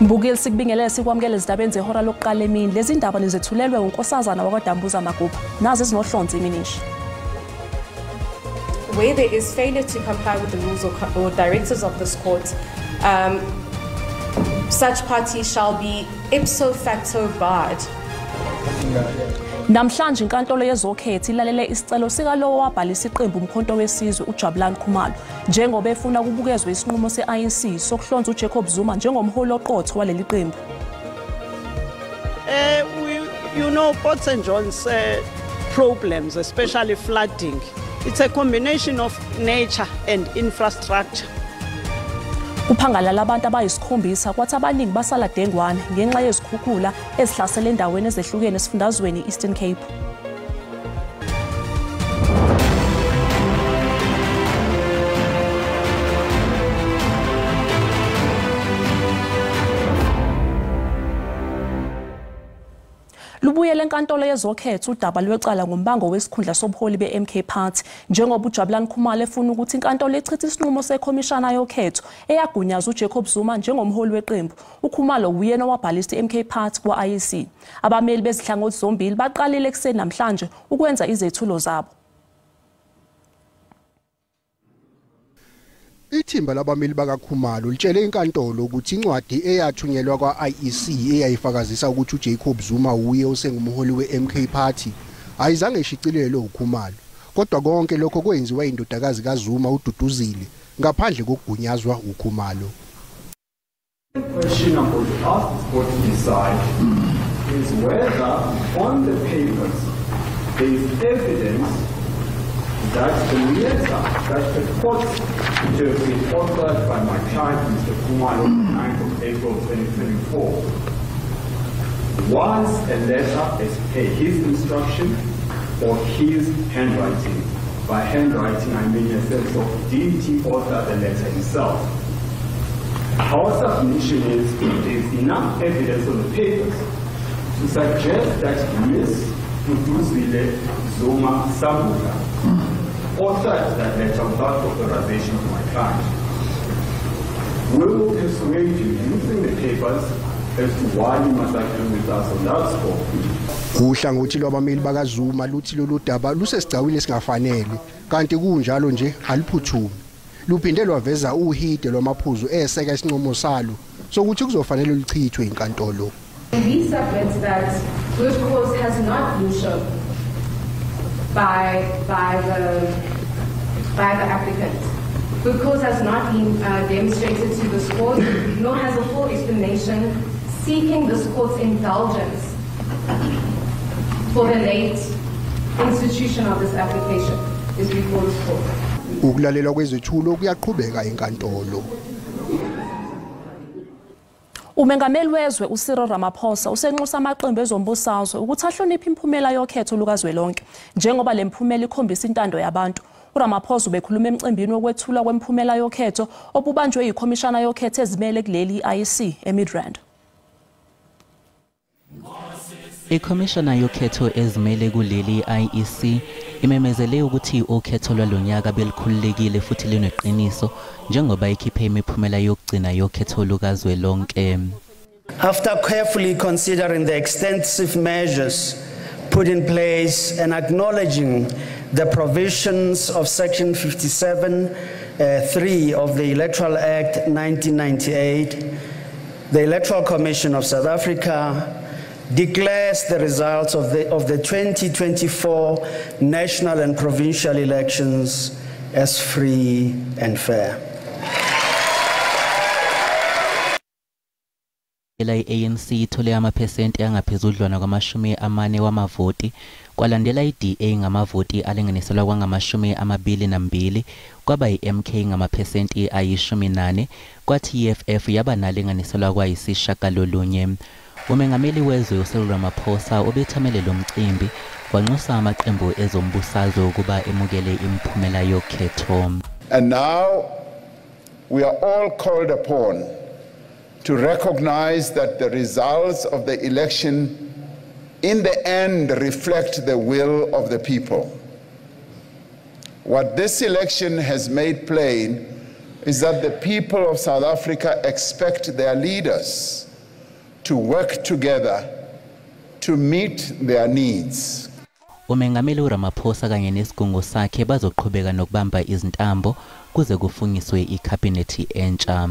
Mbukile sikubingelele sikwamukele izindaba zehora lokuqala emini. Lezi ndaba nizethulelwe unkosazana wakwaDambuza Magupa. Nazi ezinohlonze iminishi. Where there is failure to comply with the rules or directives of this court, such parties shall be ipso facto barred. Namhlanje inkantolo yezokhetho ilalele isicelo sikalowo wabhalisa iqembu umkhonto wesizwe uJabulani Khumalo njengoba efuna kubukezwe isinqumo se-IEC sokuhlonza uJacob Zuma njengomholi oqotho waleli qembu. You know, Port St. John's problems, especially flooding, it's a combination of nature and infrastructure. Kuphangalala abantu abayisikhombisa kwathi abaningi basala dengwane ngenxa yezikhukhula ezihlasela endaweni ezehlukene esifundazweni Eastern Cape. Lubuyele enkantolo yezokhetho udaba lwecala ngombango wesikhundla sobuholi beMK Party njengoba uJabulani Khumalo efuna ukuthi inkantolo echithe isinqumo sekhomishana yokhetho eyagunyaza uJacob Zuma njengomholi weqembu. uKhumalo uyena owabhalisa iMK Party kwa-IEC. Abameli bezihlangothi zombili baqalile ekuseni namhlanje ukwenza izethulo zabo. Ithimba labameli bakaKhumalo litshele inkantolo ukuthi incwadi eyathunyelwa kwa-IEC eyayifakazisa ukuthi uJacob Zuma uye osengumholi weMK Party ayizange ishicilelwe uKhumalo, kodwa konke lokho kwenziwa indodakazi kaZuma uDuduzile ngaphandle kokugunyazwa uKhumalo. The question I'm going to ask this court to decide is whether on the papers there is evidence that the letter that purports to have been authored by my client, Mr. Khumalo, on 9th of April 2024, was a letter as per his instruction or his handwriting. By handwriting, I mean a sense of did he author the letter himself? Our submission is there is enough evidence on the papers to suggest that Ms. Duduzile Zuma Sambuka authored that letter without authorization of my client. We will persuade you using the papers as to why you must agree with us on that score. Uhlangothi lwabameli bakaZuma luthi lolu daba lusesigcawini esingafanele kanti kunjalo nje aliphuthume. Luphinde lwaveza uhide lwamaphuzu eseka isinqumo salo sokuthi kuzofanele lichithwe inkantolo. We submit that good cause has not been shown by the applicant. Good cause has not been demonstrated to this court, nor has a full explanation seeking this court's indulgence for the late institution of this application is before this court. Ukulalelwa kwezethulo kuyaqhubeka enkantolo. Umengameli wezwe uCyril Ramaphosa usenxusa amaqembu ezombusazwe ukuthi ahloniphe imphumela yokhetho lukazwelonke njengoba lemphumela ikhombisa intando yabantu. uRamaphosa ubekhuluma emcimbini wokwethula kwemphumela yokhetho obubanjwe yikhomishana yokhetho ezimele kuleli IEC eMidrand. Ikhomishana yokhetho ezimele kuleli IEC imemezele ukuthi ukhetho lwalonyaka belikhululekile futhi lineqiniso njengoba ikhiphe imiphumela yokugcina yokhetho lukazwelonke. After carefully considering the extensive measures put in place and acknowledging the provisions of Section 57(3) of the Electoral Act 1998, the Electoral Commission of South Africa declares the results of the 2024 national and provincial elections as free and fair. ANC ithole amaphesenti angaphezudlwana kwama-40 wamavoti kwalandela iDA ngamavoti alinganiselwa kwangama-22 kwaba iMK ngamaphesenti ayi-14 kwathi iFF yaba nalinganiselwa kwayisishiyagalolunye. Umengameli wezwe uCyril Ramaphosa obethamele lo mcimbi wanxusa amaqembu ezombusazwe ukuba emukele imphumela yokhetho. And now we are all called upon to recognize that the results of the election in the end reflect the will of the people. What this election has made plain is that the people of South Africa expect their leaders to work together to meet their needs. Umengameli uRamaphosa kanye nesigungu sakhe bazoqhubeka nokubamba izintambo kuze kufungiswe ikhabhinethi entsha.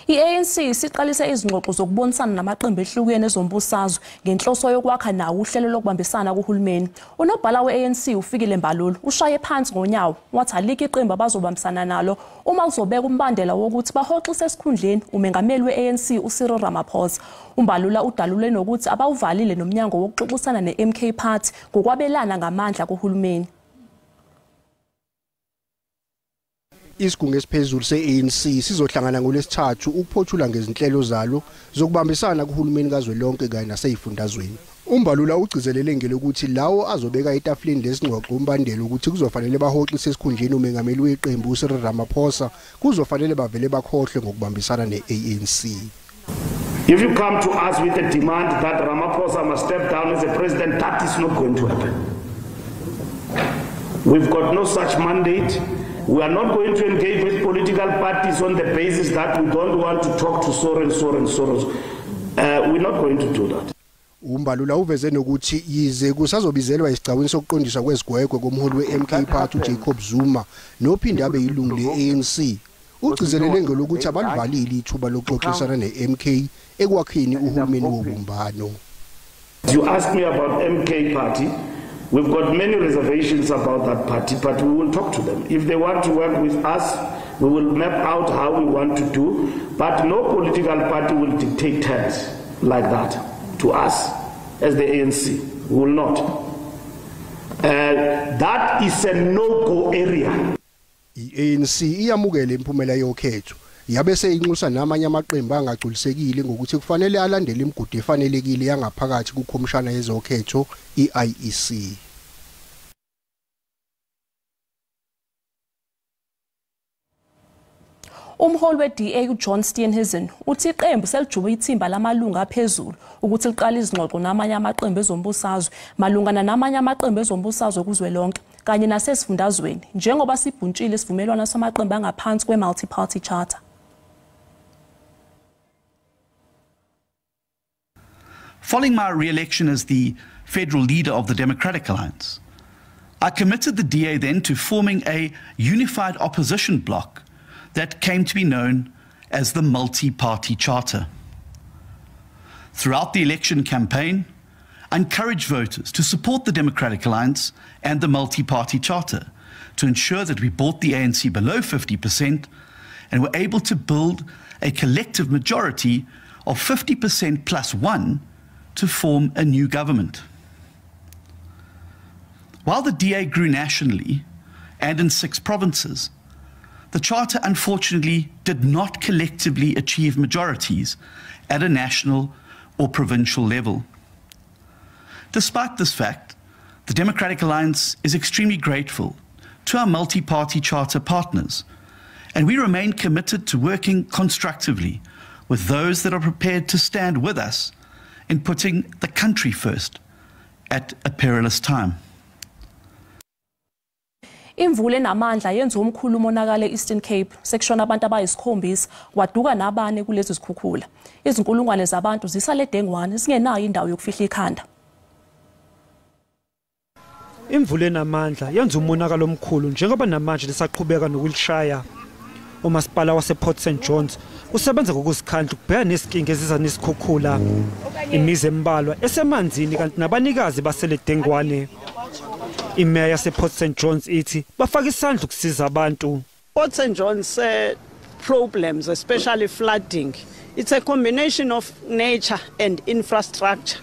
I-ANC siqalise izingxoxo zokubonisana namaqembu ehlukene ezombusazwe ngenhloso yokwakha nawo uhlelo lokubambisana kuhulumeni. Unobhala we-ANC uFikile Mbalula ushaye phansi ngonyawo wathi alikho iqembu abazobambisana nalo uma uzobeka umbandela wokuthi bahoxise esikhundleni umengameli we-ANC uCyril Ramaphosa. Umbalula udalule nokuthi abawuvalile nomnyango wokuxoxisana ne-MK Party ngokwabelana ngamandla kuhulumeni. Isigungu esiphezulu se-ANC sizohlangana ngolesithathu ukuphothula ngezinhlelo zalo zokubambisana kuhulumeni kazwelonke kanye naseyifundazweni. Umbalula ugcizelele ngelokuthi lawo azobeka etafuleni lesingxoxo umbandela ukuthi kuzofanele bahoxise esikhundleni umengameli weqembu uCyril Ramaphosa kuzofanele bavele bakhohle ngokubambisana ne-ANC. If you come to us with a demand that Ramaphosa must step down as a president, that is not going to happen. We've got no such mandate. We are not going to engage with political parties on the basis that we don't want to talk to so and so and so. We're not going to do that. Umbalula uveze nokuthi yize kusazobizelwa isicawini sokuqondiswa kwezigwegwe komholi we-MK Party uJacob Zuma nophinde abe yilungu le-ANC. Ugcizelele ngelokuthi abalivalile ithuba lokuxoxisana ne-MK ekwakheni uhulumeni wobumbano. You asked me about MK Party. We've got many reservations about that party, but we will talk to them. If they want to work with us, we will map out how we want to do, but no political party will dictate terms like that to us as the ANC. We will not. That is a no-go area. I-ANC iyamukela imphumela yokhetho. Yabe seyinxusa namanye amaqembu angagculisekile ngokuthi kufanele alandele imigudu efanelekile yangaphakathi kukhomishana yezokhetho i-IEC. Umholi we-DA uJohn Steenhuisen uthi iqembu selijuba ithimba lamalunga aphezulu ukuthi liqala izingxoxo namanye amaqembu ezombusazwe malungana namanye amaqembu ezombusazwe kuzwelonke kanye nasesifundazweni njengoba sibhuntshile isivumelwano samaqembu angaphansi kwe-multi-party charter. Following my re-election as the federal leader of the Democratic Alliance, I committed the DA then to forming a unified opposition bloc that came to be known as the Multi-Party Charter. Throughout the election campaign, I encouraged voters to support the Democratic Alliance and the Multi-Party Charter to ensure that we brought the ANC below 50% and were able to build a collective majority of 50% plus one to form a new government. While the DA grew nationally and in 6 provinces, the Charter unfortunately did not collectively achieve majorities at a national or provincial level. Despite this fact, the Democratic Alliance is extremely grateful to our multi-party charter partners, and we remain committed to working constructively with those that are prepared to stand with us in putting the country first at a perilous time. Imvula enamandla yenza umkhulu umonakalo e-Eastern Cape section abantu abayisikhombisa kwaduka nabane kulezi zikhukhula. Izinkulungwane zabantu zisale dengwane singenayo indawo yokufihla ikhanda. Imvula enamandla yenza umonakalo omkhulu njengoba namanje lisaqhubeka nokulishaya. Umasipala wasePort St Johns usebenza ngokuzikhandla ukubheka nezinkinga eziza nesikhukhula. Imizi embalwa esemanzini kanti nabanikazi basele dengwane. Imeya yasePort St Johns ithi bafaka isandla ukusiza abantu. Port St Johns problems, especially flooding, it's a combination of nature and infrastructure.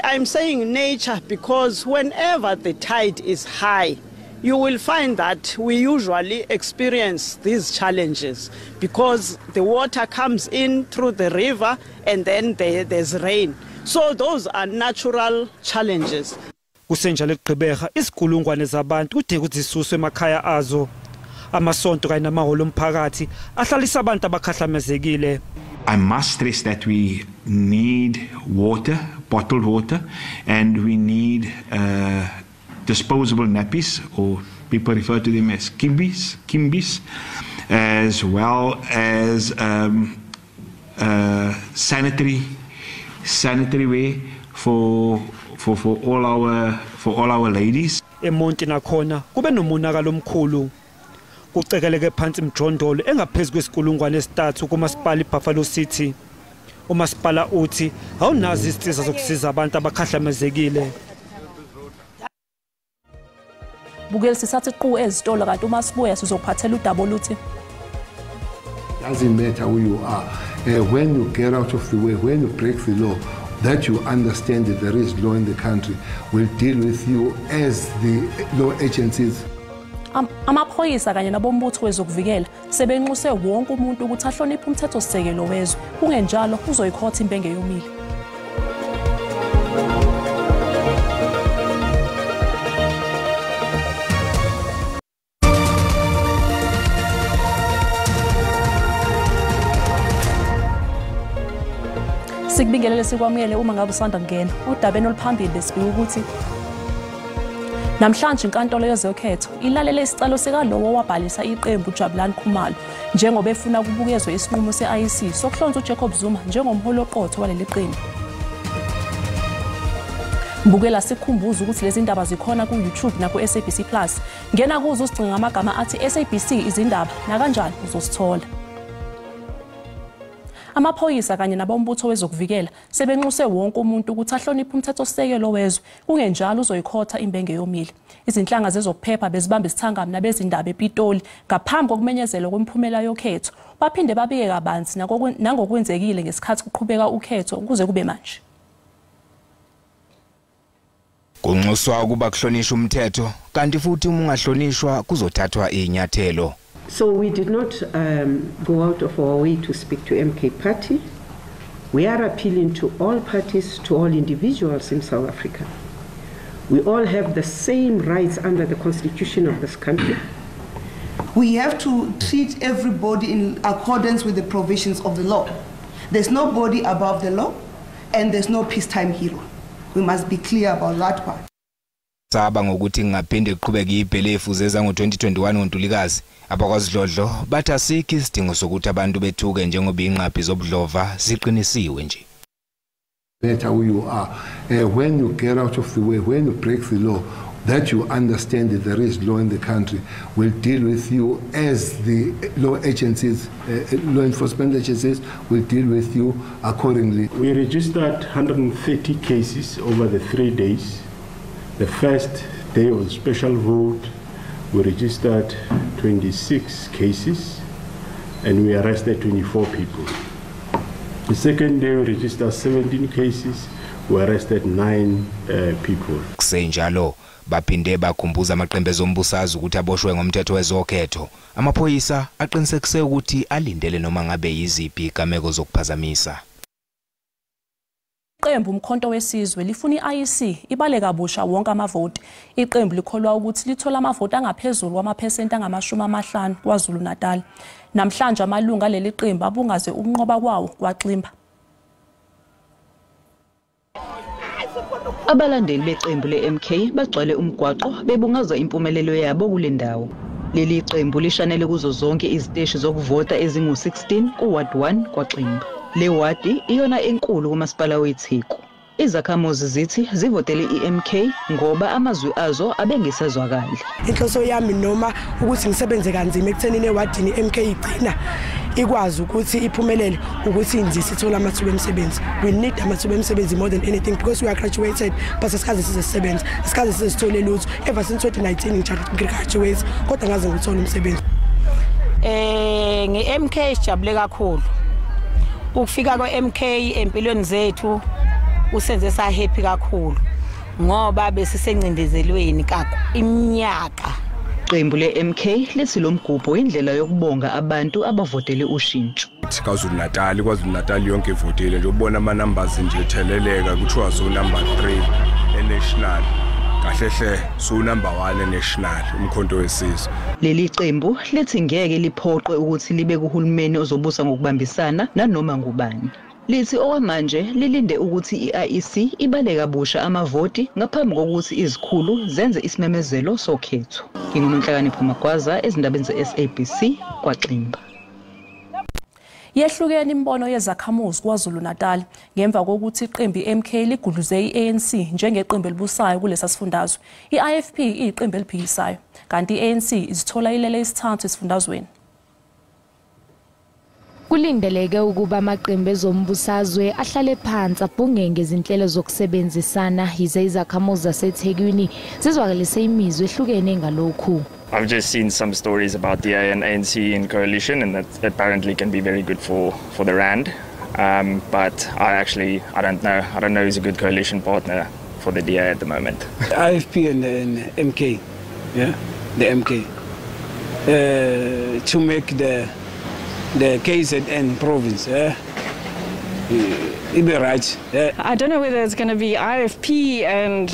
I'm saying nature because whenever the tide is high, you will find that we usually experience these challenges because the water comes in through the river and then there's rain. So those are natural challenges. Kusenjalo eGqeberha isigulungwane zabantu kude kuzisuswe emakhaya azo. Amasonto kanye namahholo omphakathi ahlalisa abantu abakhahlamezekile. I must stress that we need water, bottled water, and we need disposable nappies, or people refer to them as kimbis, as well as sanitary wear for all our ladies. eMonti nakhona kube nomonakalo omkhulu kucekeleke phansi imjondolo engaphezulu kwesikulungwane esithathu kumasipala iBuffalo City. Umasipala uthi awunazi izinsiza zokusiza abantu abakhahlamezekile. Bukeli sisathi qhu ezitolo kanti uma sibuya sizophathela udaba oluthi doesn't matter who you are. When you get out of the way, when you break the law, that you understand that there is law in the country, will deal with you as the law agencies. Amaphoyisa kanye nabombutho wezokuvikela sebenxuse wonke umuntu ukuthi ahloniphe umthethosisekelo wezwe. Kungenjalo uzoyikhotha impenge yomile. Sikubingelele sikwamukele uma ngabe usanda kungena. Udabeni oluphambili besibika ukuthi namhlanje inkantolo yezokhetho ilalele isicelo sikalowo wabhalisa iqembu uJabulani Khumalo njengoba efuna ukubukezwe isinqumo seIEC sokuhlonza uJacob Zuma njengomholi oqotho waleli qembu. Mbukela sikhumbuza ukuthi lezi ndaba zikhona ku YouTube na ku SABC Plus. Ngena kuzo usigcina amagama athi SABC izindaba na kanjani uzosithola. Amaphoyisa kanye nabombutho wezokuvikela sebenxuse wonke umuntu ukuthi ahloniphe umthethosisekelo wezwe. Kungenjalo uzoyikhotha imbenge yomile. Izinhlanga zezokuphepha bezibamba isithangami nabezindaba ePitoli ngaphambi kokumenyezelwa kwemphumela yokhetho. Baphinde babike kabanzi nangokwenzekile ngesikhathi kuqhubeka ukhetho kuze kube manje. Kunxuswa ukuba kuhlonishwa umthetho kanti futhi uma ungahlonishwa kuzothathwa inyathelo. So we did not go out of our way to speak to MK Party. We are appealing to all parties, to all individuals in South Africa. We all have the same rights under the constitution of this country. We have to treat everybody in accordance with the provisions of the law. There's nobody above the law and there's no peacetime hero. We must be clear about that part. Saba ngokuthi ngaphinde kuqhubeka ibhelefu zeza ngo2021 ngoNtulikazi abakwaZidlodlo bathi asikho isidingo sokuthi abantu bethuke njengoba inqaphi zobudlova ziqinisiwe nje. Matter who you are, when you get out of the way, when you break the law, that you understand that there is law in the country, will deal with you as the law agencies, law enforcement agencies will deal with you accordingly. We registered 130 cases over the 3 days. The first day of the special vote, we registered 26 cases and we arrested 24 people. The second day, we registered 17 cases, we arrested 9 people. Kusenjalo baphinde bakhumbuza amaqembu ezombusazi ukuthi aboshwe ngomthetho wezokhetho. Amaphoyisa aqinisekise ukuthi alindele noma ngabe yiziphi igameko zokuphazamisa. Iqembu umkhonto wesizwe lifuna iIEC ibale kabusha wonke amavoti. Iqembu likholwa ukuthi lithola amavoti angaphezulu kwamaphesenti angama50 kwaZulu Natal. Namhlanje amalunga leli qembu abungaze ukunqoba kwawo kwaXimba. Abalandeli beqembu leMK bagcwele umgwaqo bebungaza impumelelo yabo kule ndawo. Leli qembu lishanele kuzo zonke iziteshi zokuvota ezingu16 kuWard 1 kwaXimba. Le wadi iyona enkulu kumasipala weTheku. Izakhamuzi zithi zivotele iMK ngoba amazwi azo abengisezwakali. Inhloso yami noma ukuthi ngisebenze kanzima ekuthenini ewadini iMK igcina ikwazi ukuthi iphumelele ukuthi inzisi ithola amathuba emisebenzi. We need amathuba emisebenzi more than anything because we are graduated but sikaze sisebenza. Sikaze sisithole lutho. Ever since 2019 ngigraduate kodwa ngaze ngithola umsebenzi. Nge-MK sijabule kakhulu. Ukufika kweMK empilweni zethu usenze sa happy kakhulu ngoba besisencindezelweni iminyaka. Iqembu leMK lithi lo mgubho indlela yokubonga abantu abavotele ushintsho. KwaZulu Natal, KwaZulu Natal yonke ivotile nje ubona ama numbers nje theleleka kuthiwa so number 3 enational. Kahlehle so number 1 enational umkhonto wesizwe. Leli qembu lithi ngeke liphoqwe ukuthi libe kuhulumeni ozobusa ngokubambisana nanoma ngubani. Lithi okwamanje lilinde ukuthi iIEC ibale kabusha amavoti ngaphambi kokuthi izikhulu zenze isimemezelo sokhetho. NginguNhlakanipho Magwaza ezindabeni zeSABC kwaXimba. Yehlukene imbono yezakhamuzi KwaZulu-Natal ngemva kokuthi iqembu MK ligudluze iANC njengeqembu elibusayo kulesa sifundazwe. IFP iyiqembu eliphikisayo kanti iANC izithola ilele isithathu esifundazweni. Kulindeleke ukuba amaqembu ezombusazwe ahlale phansi abhunge ngezinhlelo zokusebenzisana yize izakhamuzi zaseThekwini zizwakalise imizwa ehlukene ngalokhu. I've just seen some stories about DA and ANC in coalition, and that apparently can be very good for the rand. But I don't know. I don't know who's a good coalition partner for the DA at the moment. IFP and MK, yeah, the MK, to make the KZN province. It'll be right. I don't know whether it's going to be IFP and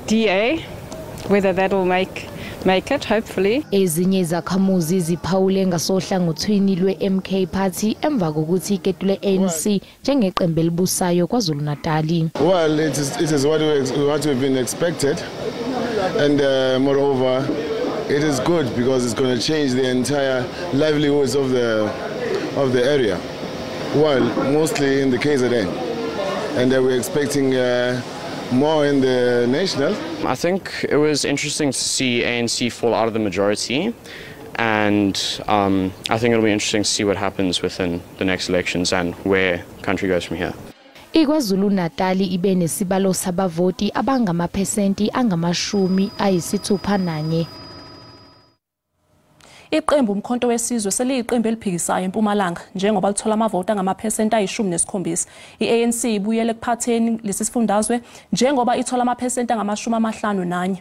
DA, whether that will make it, hopefully. Ezinye izakhamuzi ziphawule ngasohlangothweni lwe-MK Party emva kokuthi iketule ANC njengeqembu elibusayo KwaZulu-Natal. Well, it is what we've been expected, and moreover, it is good because it's going to change the entire livelihoods of the area. Well, mostly in the KZN, and we're expecting more in the national. I think it was interesting to see ANC fall out of the majority, and I think it'll be interesting to see what happens within the next elections and where the country goes from here. KwaZulu-Natal ibe nesibalo sabavoti abangamaphesenti angama-61. Iqembu umkhonto wesizwe seliyiqembu eliphikisayo eMpumalanga njengoba lithola amavoti angamaphesenti ayi-17. iANC ibuyele kuphatheni lesi sifundazwe njengoba ithola amaphesenti angama-51.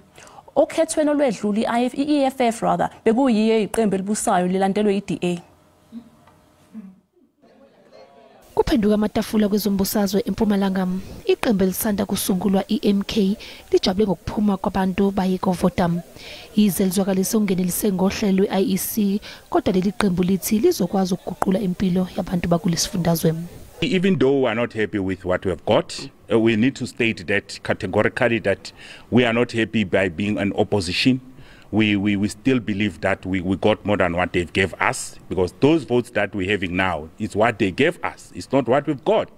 Okhethweni olwedluli iEFF bekuyiyo iqembu elibusayo lilandelwe iDA. Kuphenduka amatafula kwezombusazwe eMpumalanga, iqembu elisanda kusungulwa iMK lijabule ngokuphuma kwabantu bayekuvota. Yize lizwakalise ungenelise ngohlelo lwe-IEC, kodwa leli qembu lithi lizokwazi ukuguqula impilo yabantu bakulesifundazwe. Even though we are not happy with what we have got, we need to state that categorically that we are not happy by being an opposition. We still believe that we got more than what they gave us, because those votes that we're having now is what they gave us. It's not what we've got.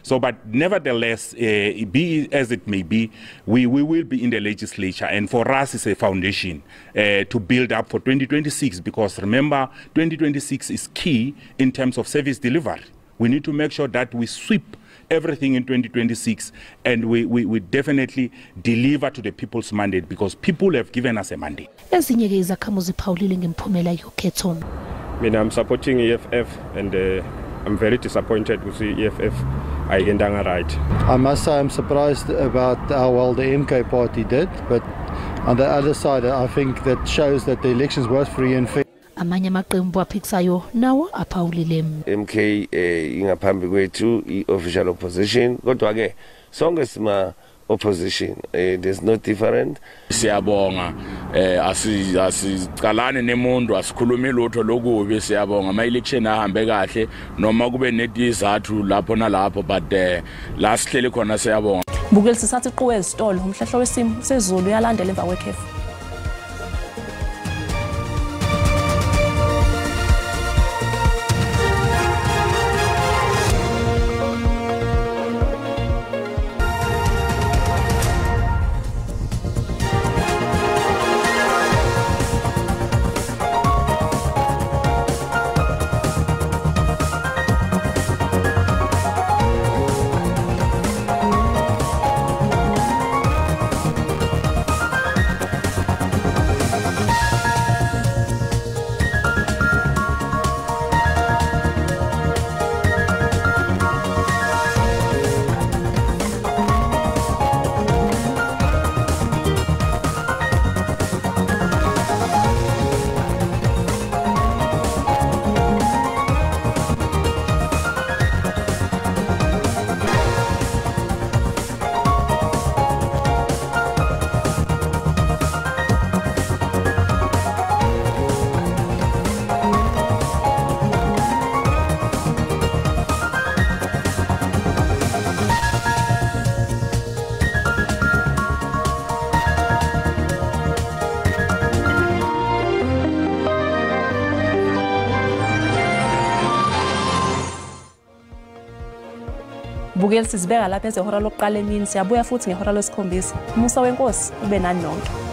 So, but nevertheless, be as it may be, we will be in the legislature, and for us it's a foundation to build up for 2026, because remember, 2026 is key in terms of service delivery. We need to make sure that we sweep everything in 2026, and we definitely deliver to the people's mandate, because people have given us a mandate. Ezinye izakhamuzi ziphawulile ngemiphumela yokhetho. I'm supporting EFF, and I'm very disappointed with the EFF. Ayendanga right. I must say I'm surprised about how well the MK party did, but on the other side I think that shows that the elections were free and fair. Amanye amaqembu aphikisayo nawo aphawulile. MK ingaphambi kwethu i-official opposition, kodwa ke sonke sima opposition, there's no different. Siyabonga asicalane nemuntu asikhulumi lutho lokubi, siyabonga ama-election ahambe kahle noma kube netizathu lapho nalapho, but la sihleli khona siyabonga. Bukele sisathe iqhubeka ezitolo umhlahlo wesimo sezulu yalandela emva kwekhefu. Mbukeli sizibeka lapha ezehora lokuqala emini siyabuya futhi ngehora lesikhombisa. Musa wenkosi ube nani nonke.